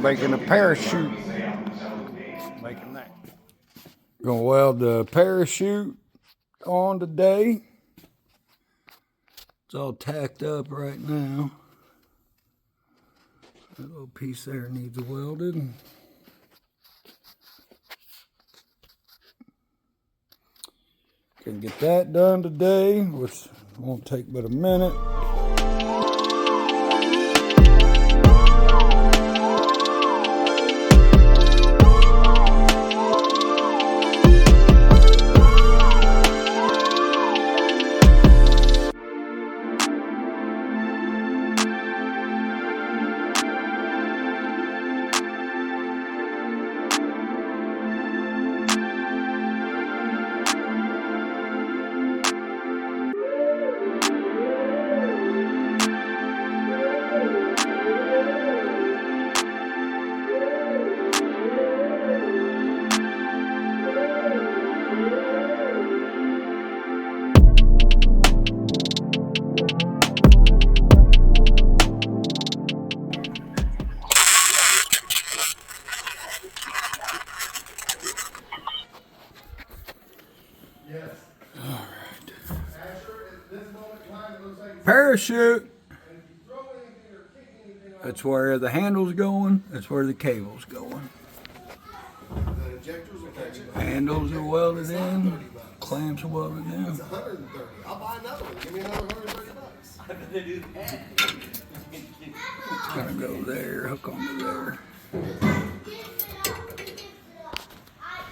Making a parachute. Making that. Gonna weld the parachute on today. It's all tacked up right now. That little piece there needs welded. Can get that done today, which won't take but a minute. Parachute. That's where the handle's going. That's where the cable's going. Handles are welded in. Clamps are welded in. It's 130. I'll buy another one. Give me another $130. I'm gonna do that. It's gonna go there. Hook onto there.